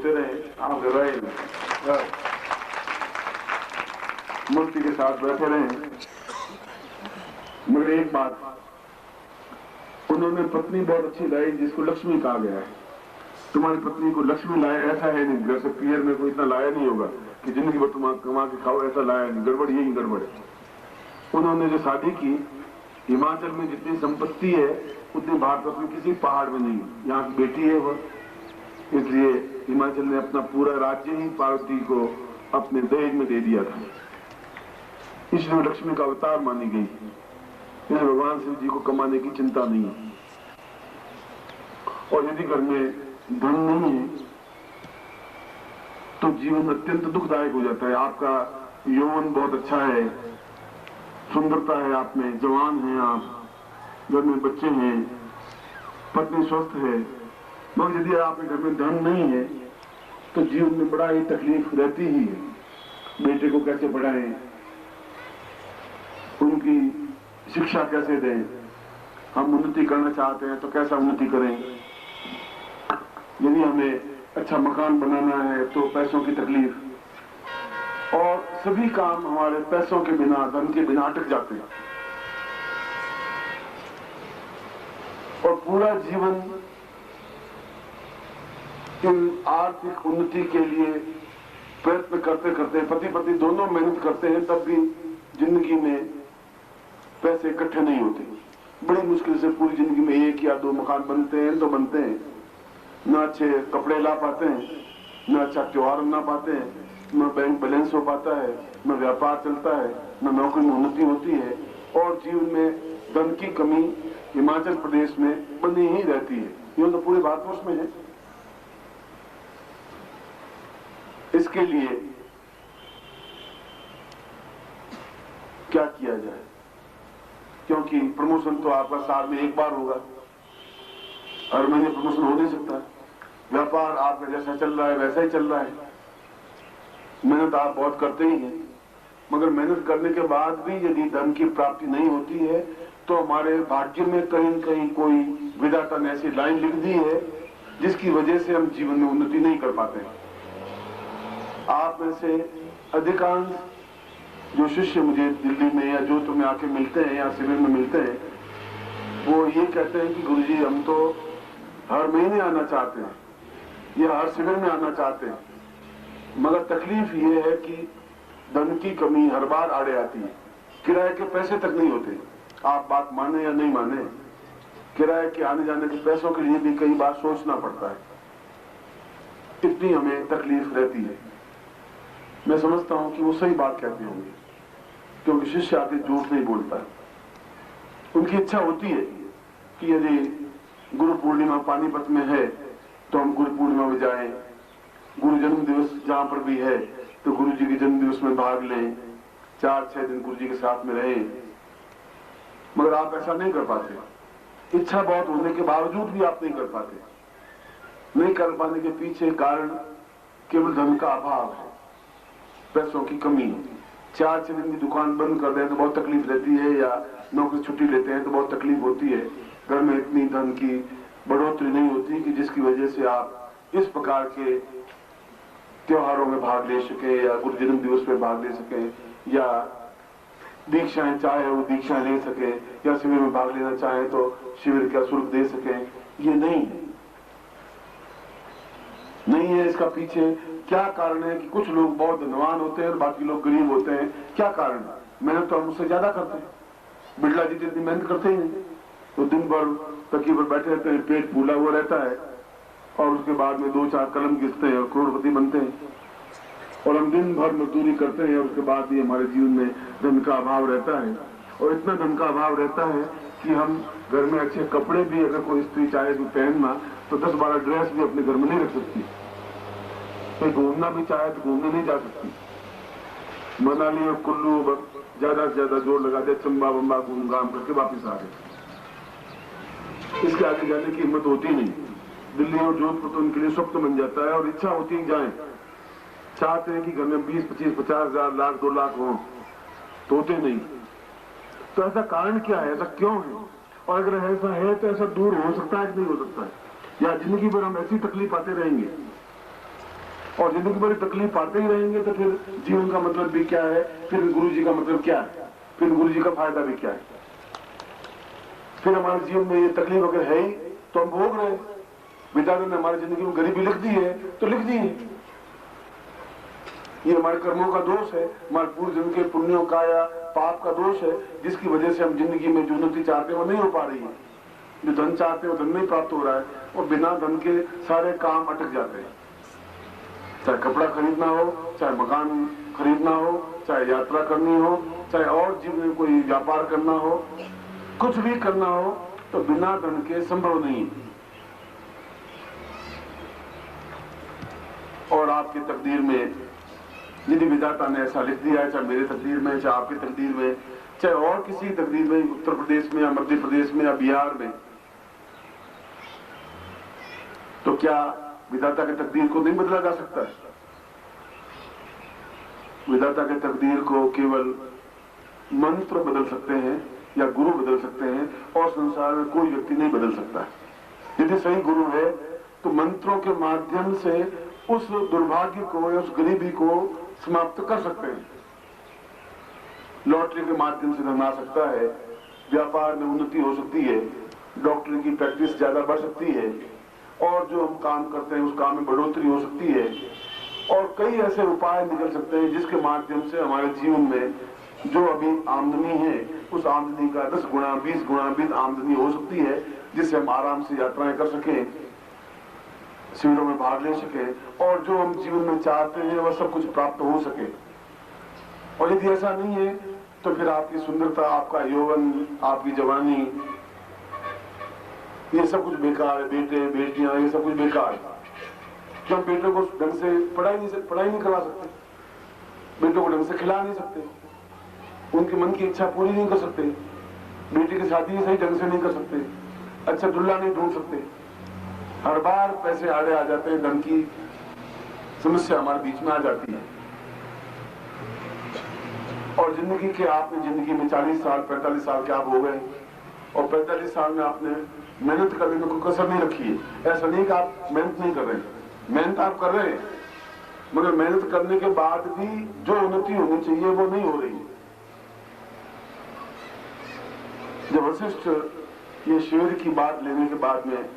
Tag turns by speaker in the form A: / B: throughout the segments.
A: होते रहे, आप घबराए नहीं, मूर्ति के साथ बैठे रहे। मगर एक बात, उन्होंने पत्नी बहुत अच्छी लाई जिसको लक्ष्मी कहा गया है। तुम्हारी पत्नी को लक्ष्मी लाया ऐसा है नहीं, जैसे पियर में कोई इतना लाया नहीं होगा कि जिंदगी भर तुम कमा के खाओ, ऐसा लाया नहीं। गड़बड़ यही गड़बड़ है। उन्होंने जो शादी की, हिमाचल में जितनी संपत्ति है उतनी भारत में किसी पहाड़ में नहीं है। यहाँ की बेटी है वह, इसलिए हिमाचल ने अपना पूरा राज्य ही पार्वती को अपने दहेज में दे दिया था। इसलिए लक्ष्मी का अवतार मानी गई। इन्हें भगवान शिव जी को कमाने की चिंता नहीं है। और यदि घर में धन नहीं है तो जीवन अत्यंत दुखदायक हो जाता है। आपका यौवन बहुत अच्छा है, सुंदरता है आप में, जवान हैं आप, घर में बच्चे हैं, पत्नी स्वस्थ है, मगर यदि आपके घर में धन नहीं है तो जीवन में बड़ा ही तकलीफ रहती ही है। बेटे को कैसे पढ़ाएं, उनकी शिक्षा कैसे दें, हम उन्नति करना चाहते हैं तो कैसा उन्नति करें, यदि हमें अच्छा मकान बनाना है तो पैसों की तकलीफ, और सभी काम हमारे पैसों के बिना, धन के बिना अटक जाते हैं। और पूरा जीवन इन आर्थिक उन्नति के लिए प्रयत्न करते करते पति पत्नी दोनों मेहनत करते हैं, तब भी जिंदगी में पैसे इकट्ठे नहीं होते। बड़ी मुश्किल से पूरी जिंदगी में 1 या 2 मकान बनते हैं तो बनते हैं, न अच्छे कपड़े ला पाते हैं, न अच्छा त्योहार मना पाते हैं, न बैंक बैलेंस हो पाता है, न व्यापार चलता है, न नौकरी में उन्नति होती है, और जीवन में धन की कमी हिमाचल प्रदेश में बनी ही रहती है। ये तो पूरे भारतवर्ष में है। इसके लिए क्या किया जाए? क्योंकि प्रमोशन तो आपका साल में 1 बार होगा, हर महीने प्रमोशन हो नहीं सकता। व्यापार आपका जैसा चल रहा है वैसा ही चल रहा है। मेहनत आप बहुत करते ही हैं, मगर मेहनत करने के बाद भी यदि धन की प्राप्ति नहीं होती है तो हमारे भाग्य में कहीं न कहीं कोई विधाता ने ऐसी लाइन लिख दी है जिसकी वजह से हम जीवन में उन्नति नहीं कर पाते। आप में से अधिकांश जो शिष्य मुझे दिल्ली में या जो तुम्हें आके मिलते हैं या शिविर में मिलते हैं, वो ये कहते हैं कि गुरुजी हम तो हर महीने आना चाहते हैं या हर शिविर में आना चाहते हैं, मगर तकलीफ ये है कि धन की कमी हर बार आड़े आती है। किराए के पैसे तक नहीं होते। आप बात माने या नहीं माने, किराए के आने जाने के पैसों के लिए भी कई बार सोचना पड़ता है। इतनी हमें तकलीफ रहती है। मैं समझता हूं कि वो सही बात कहते होंगे, क्योंकि शिष्य आके झूठ नहीं बोलता है। उनकी इच्छा होती है कि यदि गुरु पूर्णिमा पानीपत में है तो हम गुरु पूर्णिमा में जाएं, गुरु जन्म दिवस जहां पर भी है तो गुरु जी के जन्म दिवस में भाग लें, 4-6 दिन गुरु जी के साथ में रहें, मगर आप ऐसा नहीं कर पाते। इच्छा बहुत होने के बावजूद भी आप नहीं कर पाते। नहीं कर पाने के पीछे कारण केवल धन का अभाव है, पैसों की कमी है। 4-6 दिन की दुकान बंद कर दें तो बहुत तकलीफ रहती है, या नौकरी छुट्टी लेते हैं तो बहुत तकलीफ होती है। घर में इतनी धन की बढ़ोतरी नहीं होती कि जिसकी वजह से आप इस प्रकार के त्योहारों में भाग ले सके या गुरु जन्म दिवस में भाग ले सके, या दीक्षाएं चाहे वो दीक्षाएं ले सके, या शिविर में भाग लेना चाहे तो शिविर का शुल्क दे सके। ये नहीं है। इसका पीछे क्या कारण है कि कुछ लोग बहुत धनवान होते हैं और बाकी लोग गरीब होते हैं? क्या कारण? मेहनत तो हम उससे ज्यादा करते हैं। बिरला जी जितनी मेहनत करते ही नहीं, तो दिन भर तकिए पर बैठे रहते हैं, पेट फूला हुआ रहता है, और उसके बाद में 2-4 कलम घिसते हैं और करोड़पति बनते हैं। और हम दिन भर मजदूरी करते हैं और उसके बाद भी हमारे जीवन में धन का अभाव रहता है। और इतना धन का अभाव रहता है कि हम घर में अच्छे कपड़े भी अगर कोई स्त्री चाहे तो पहनना, तो 10-12 ड्रेस भी अपने घर में नहीं रख सकती। कोई घूमना भी चाहे तो घूमने नहीं जा सकती। मनाली और कुल्लू ज्यादा से ज्यादा जोर लगा दे, चंबा बम्बा घूम घाम करके वापिस आ गए। इसके आगे जाने की हिम्मत होती नहीं। दिल्ली और जोधपुर तो उनके लिए स्वप्न बन जाता है, और इच्छा होती है जाए, चाहते हैं कि घर में 20-25-50 हजार, लाख 2 लाख हो, तो होते नहीं। तो ऐसा कारण क्या है? ऐसा क्यों है? और अगर ऐसा है तो ऐसा दूर हो सकता है कि नहीं हो सकता है? या जिंदगी भर हम ऐसी तकलीफ आते रहेंगे? और जिंदगी भर तकलीफ पाते ही रहेंगे तो फिर जीवन का मतलब भी क्या है, फिर गुरु जी का मतलब क्या है, फिर गुरु जी का फायदा भी क्या है। फिर हमारे जीवन में ये तकलीफ अगर है ही तो हम भोग रहे हैं। विधाता ने हमारी जिंदगी में गरीबी लिख दी है तो लिख दी है। ये हमारे कर्मों का दोष है, हमारे पूर्व जन्म के पुण्यों का या पाप का दोष है, जिसकी वजह से हम जिंदगी में जो उन्नति चाहते हैं वो नहीं हो पा रही है। जो धन चाहते हैं वो धन नहीं प्राप्त हो रहा है और बिना धन के सारे काम अटक जाते हैं। चाहे कपड़ा खरीदना हो, चाहे मकान खरीदना हो, चाहे यात्रा करनी हो, चाहे और जीवन में कोई व्यापार करना हो, कुछ भी करना हो तो बिना धन के संभव नहीं। और आपकी तकदीर में यदि विधाता ने ऐसा लिख दिया है, चाहे मेरे तकदीर में, चाहे आपकी तकदीर में, चाहे और किसी तकदीर में, उत्तर प्रदेश में या मध्य प्रदेश में या बिहार में, तो क्या विधाता के तकदीर को नहीं बदला जा सकता है? विधाता के तकदीर को केवल मंत्र बदल सकते हैं या गुरु बदल सकते हैं और संसार में कोई व्यक्ति नहीं बदल सकता। यदि सही गुरु है तो मंत्रों के माध्यम से उस दुर्भाग्य को या उस गरीबी को समाप्त कर सकते हैं। लॉटरी के माध्यम से धन आ सकता है, व्यापार में उन्नति हो सकती है, डॉक्टरी की प्रैक्टिस ज्यादा बढ़ सकती है, और जो हम काम करते हैं उस काम में बढ़ोतरी हो सकती है, और कई ऐसे उपाय निकल सकते हैं जिसके माध्यम से हमारे जीवन में जो अभी आमदनी है उस आमदनी का 10 गुना 20 गुना भी आमदनी हो सकती है, जिससे हम आराम से यात्राएं कर सकें, शिविरों में भाग ले सके, और जो हम जीवन में चाहते हैं वह सब कुछ प्राप्त हो सके। और यदि ऐसा नहीं है तो फिर आपकी सुंदरता, आपका यौवन, आपकी जवानी, ये सब कुछ बेकार है। बेटे बेटियां ये सब कुछ बेकार है। जो हम बेटों को ढंग से पढ़ाई नहीं करवा सकते, बेटों को ढंग से खिला नहीं सकते, उनके मन की इच्छा पूरी नहीं कर सकते, बेटी की शादी सही ढंग से नहीं कर सकते, अच्छा दुल्हा नहीं ढूंढ सकते, हर बार पैसे आड़े आ जाते हैं, धन की समस्या हमारे बीच में आ जाती है। और जिंदगी के आपने जिंदगी में 40 साल 45 साल के आप हो गए और 45 साल में आपने मेहनत करने में कोई कसर नहीं रखी है। ऐसा नहीं कि आप मेहनत नहीं कर रहे हैं, मेहनत आप कर रहे हैं, मगर मेहनत करने के बाद भी जो उन्नति होनी चाहिए वो नहीं हो रही है। जब वशिष्ठ ये शिविर की बात लेने के बाद में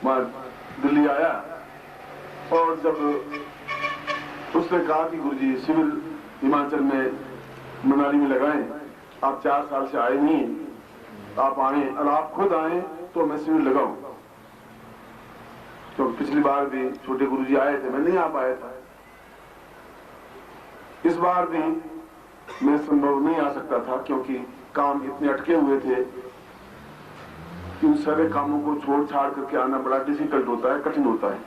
A: वहां दिल्ली आया और जब उसने कहा कि गुरुजी शिविर हिमाचल में मनाली में लगाएं, आप 4 साल से आए नहीं, आप आए और आप खुद आए तो मैं शिविर लगाऊं। तो पिछली बार भी छोटे गुरुजी आए थे, मैं नहीं आ पाया था, इस बार भी मैं संभव नहीं आ सकता था क्योंकि काम इतने अटके हुए थे कि उन सारे कामों को छोड़ छाड़ करके आना बड़ा डिफिकल्ट होता है, कठिन होता है।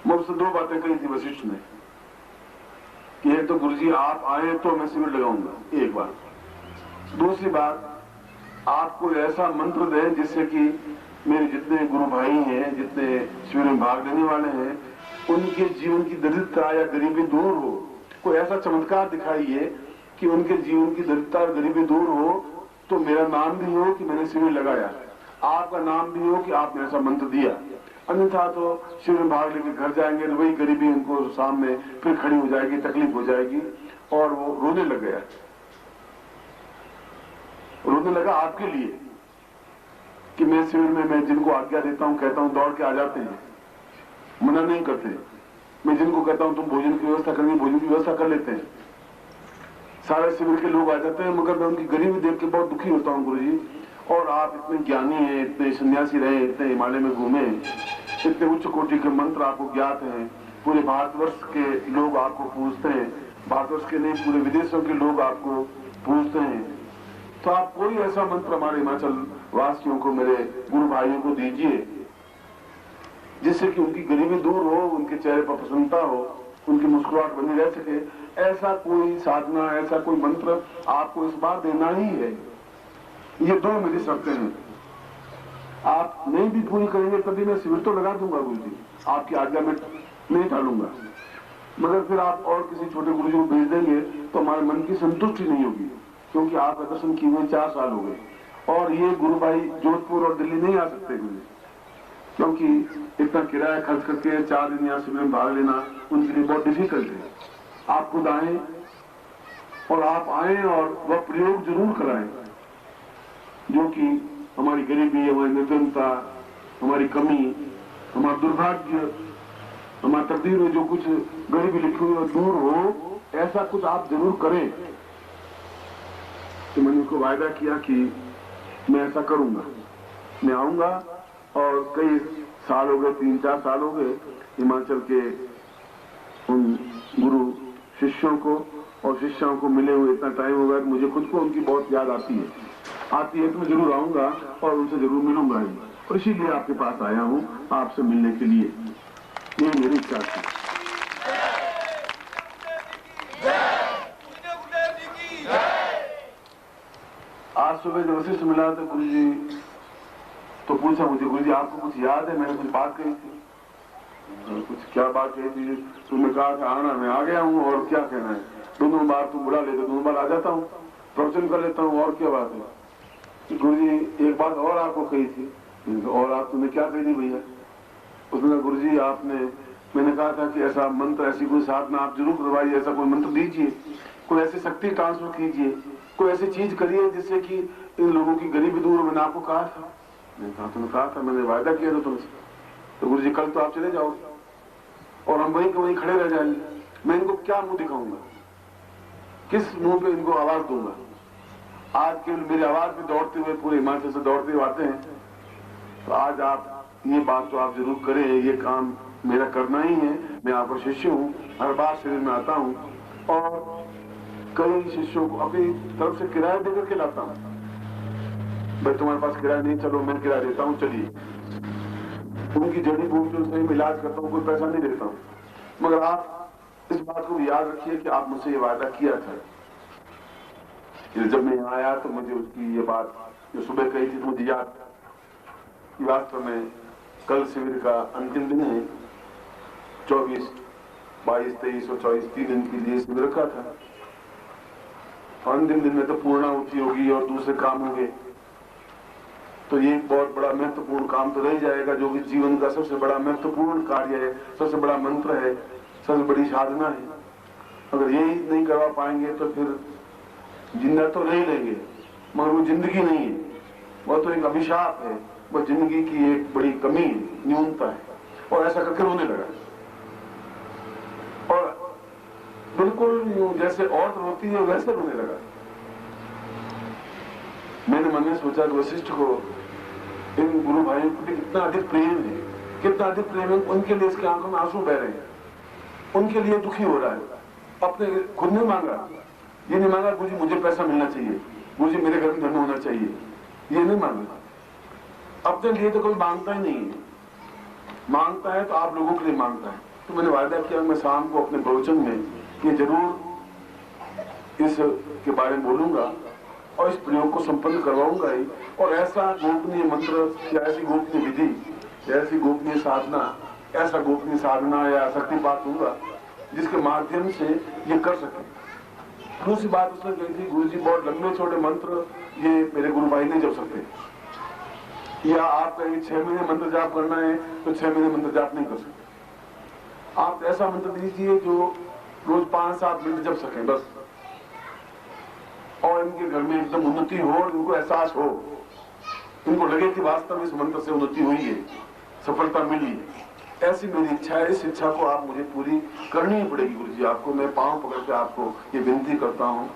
A: मुझसे 2 बातें कही थी वशिष्ठ ने कि एक तो गुरुजी आप आए तो मैं शिविर लगाऊंगा, एक बात। दूसरी बात, आपको ऐसा मंत्र दें जिससे कि मेरे जितने गुरु भाई हैं, जितने शिविर में भाग लेने वाले हैं, उनके जीवन की दरिद्रता या गरीबी दूर हो। कोई ऐसा चमत्कार दिखाइए कि उनके जीवन की दरिद्रता और गरीबी दूर हो, तो मेरा नाम भी हो कि मैंने शिविर लगाया, आपका नाम भी हो कि आपने ऐसा मंत्र दिया। अन्यथा तो शिविर में भाग लेके घर जाएंगे तो वही गरीबी उनको सामने फिर खड़ी हो जाएगी, तकलीफ हो जाएगी और वो रोने लग गया। रोने लगा आपके लिए कि मैं शिविर में मैं जिनको आज्ञा देता हूं, कहता हूं, दौड़ के आ जाते हैं, मना नहीं करते। मैं जिनको कहता हूं तुम भोजन की व्यवस्था करेंगे, भोजन की व्यवस्था कर लेते हैं, सारे शिविर के लोग आ जाते हैं, मगर मैं उनकी गरीबी देख के बहुत दुखी होता हूं गुरुजी। और आप इतने ज्ञानी हैं, इतने सन्यासी रहे, इतने हिमालय में घूमे, इतने उच्च कोटि के मंत्र आपको ज्ञात हैं, पूरे भारतवर्ष के लोग आपको पूजते हैं, भारतवर्ष के नहीं पूरे विदेशों के लोग आपको पूजते हैं, तो आप कोई ऐसा मंत्र हमारे हिमाचल वासियों को, मेरे गुरु भाइयों को दीजिए जिससे कि उनकी गरीबी दूर हो, उनके चेहरे पर प्रसन्नता हो, उनकी मुस्कुराहट बनी रह सके। ऐसा कोई साधना, ऐसा कोई मंत्र आपको इस बार देना ही है। ये 2 मेरी शर्तें हैं, आप नहीं भी पूरी करेंगे तभी मैं शिविर तो लगा दूंगा गुरुजी, आपकी आज्ञा में नहीं टालूंगा, मगर फिर आप और किसी छोटे गुरुजी को भेज देंगे तो हमारे मन की संतुष्टि नहीं होगी, क्योंकि आपका दर्शन किए हुए 4 साल हो गए और ये गुरु भाई जोधपुर और दिल्ली नहीं आ सकते गुरुजी। क्योंकि इतना किराया खर्च करके 4 दिन यहाँ शिविर में भाग लेना उनके लिए बहुत डिफिकल्ट है। आप खुद आए और आप आए और वह प्रयोग जरूर कराएं जो कि हमारी गरीबी, हमारी निर्धनता, हमारी कमी, हमारा दुर्भाग्य, हमारी तकदीर में जो कुछ गरीबी लिखी हुई दूर हो, ऐसा कुछ आप जरूर करें। तो मैंने उनको वायदा किया कि मैं ऐसा करूंगा, मैं आऊंगा। और कई साल हो गए, 3-4 साल हो गए हिमाचल के उन गुरु शिष्यों को और शिष्यों को मिले हुए इतना टाइम हो गया, मुझे खुद को उनकी बहुत याद आती है तो मैं जरूर आऊंगा और उनसे जरूर मिलूंगा ही। और इसीलिए आपके पास आया हूं, आपसे मिलने के लिए। ये मेरी इच्छा थी। आज सुबह जब वशिष्ठ मिला तो गुरु जी तो पूछा मुझे, गुरु जी आपको कुछ याद है? मैंने कुछ बात कही थी। कुछ क्या बात कही थी? तुमने कहा था आना, मैं आ गया हूँ, और क्या कहना है? दोनों बार तुम बुला लेते, दोनों बार आ जाता हूँ, प्रवचन कर लेता हूँ, और क्या बात है? गुरु जी एक बात और आपको कही थी। और आप तुमने क्या कही थी भैया? उसने कहा गुरु जी मैंने कहा था कि ऐसा मंत्र, ऐसी कोई साधना आप जरूर करवाइए, ऐसा कोई मंत्र दीजिए, कोई ऐसी शक्ति ट्रांसफर कीजिए, कोई ऐसी चीज करिए जिससे कि इन लोगों की गरीबी दूर हो। मैंने आपको कहा था, तुमने कहा था, मैंने वायदा किया था तुमसे। तो गुरु जी कल तो आप चले जाओगे और हम वहीं के वहीं खड़े रह जाएंगे। मैं इनको क्या मुंह दिखाऊंगा, किस मुंह पे इनको आवाज दूंगा? आज केवल मेरी आवाज पे दौड़ते हुए पूरे हिमाचल से दौड़ते हुए आते हैं। तो आज आप ये बात तो आप जरूर करें, ये काम मेरा करना ही है। मैं आपका शिष्य हूँ, हर बार शिविर में आता हूँ और कई शिष्यों को अपनी तरफ से किराया देकर के लाता हूँ। भाई तुम्हारे पास किराया नहीं, चलो मैं किराया देता हूँ, चलिए। उनकी जड़ी बूटियों से इलाज करता हूँ, कोई पैसा नहीं देता हूँ। मगर आप इस बात को भी याद रखिए कि आप मुझसे ये वायदा किया था कि जब मैं यहाँ आया तो मुझे उसकी ये बात जो सुबह कही थी मुझे याद। वास्तव में कल शिविर का अंतिम दिन है, 24, 22, 23 और 24 3 दिन के लिए शिविर रखा था। अंतिम दिन में तो पूर्णाहुति होगी और दूसरे काम होंगे, तो ये बहुत बड़ा महत्वपूर्ण काम तो रह जाएगा, जो कि जीवन का सबसे बड़ा महत्वपूर्ण कार्य है, सबसे बड़ा मंत्र है, सबसे बड़ी साधना है। अगर यही नहीं करवा पाएंगे तो फिर जिंदा तो नहीं लेंगे, मगर वो जिंदगी नहीं है, वो तो एक अभिशाप है, वो जिंदगी की एक बड़ी कमी है, न्यूनता है। और ऐसा करके रोने लगा, और बिल्कुल जैसे औरत रोती है वैसे रोने लगा। मैंने मन में सोचा कि वशिष्ठ को इन गुरु भाइयों के प्रति कितना अधिक प्रेम है, कितना अधिक प्रेम है। उनके लिए इसके आंखों में आंसू बह रहे हैं, उनके लिए दुखी हो रहा है। अपने खुद ने मांगा, ये नहीं मांगा गुरु जी मुझे पैसा मिलना चाहिए, गुरु जी मेरे घर में धन होना चाहिए, ये नहीं मांगा। अपने लिए तो कोई मांगता ही नहीं है, मांगता है तो आप लोगों के लिए मांगता है। तो मैंने वायदा किया मैं शाम को अपने प्रवचन में ये जरूर इस के बारे में बोलूंगा और इस प्रयोग को संपन्न करवाऊंगा ही। और ऐसा गोपनीय मंत्र या ऐसी गोपनीय विधि, ऐसी गोपनीय साधना, ऐसा गोपनीय साधना या शक्तिपात दूंगा जिसके माध्यम से ये कर सके। दूसरी बात उसने कही थी, गुरु जी बहुत लंबे छोटे मंत्र ये मेरे गुरु भाई नहीं जप सकते, या आप कहेंगे 6 महीने मंत्र जाप करना है तो 6 महीने मंत्र जाप नहीं कर सकते। आप ऐसा मंत्र दीजिए जो रोज 5-7 मिनट जप सकें बस, और इनके घर में एकदम उन्नति हो, इनको एहसास हो, इनको लगे कि वास्तव में इस मंत्र से उन्नति हुई है, सफलता मिली। ऐसी मेरी इच्छा है। इस इच्छा को आप मुझे पूरी करनी ही पड़ेगी गुरु जी। आपको मैं पांव पकड़ के आपको ये विनती करता हूँ,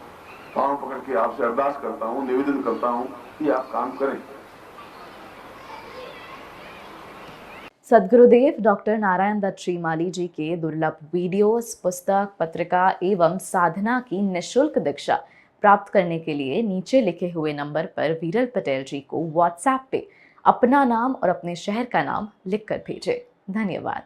A: पांव पकड़ के आपसे अरदास करता हूँ, निवेदन करता हूँ कि आप काम करें।
B: सद्गुरुदेव डॉक्टर नारायण दत्त श्रीमाली जी के दुर्लभ वीडियोस, पुस्तक, पत्रिका एवं साधना की निःशुल्क दीक्षा प्राप्त करने के लिए नीचे लिखे हुए नंबर पर वीरल पटेल जी को व्हाट्सएप पे अपना नाम और अपने शहर का नाम लिखकर भेजें। धन्यवाद।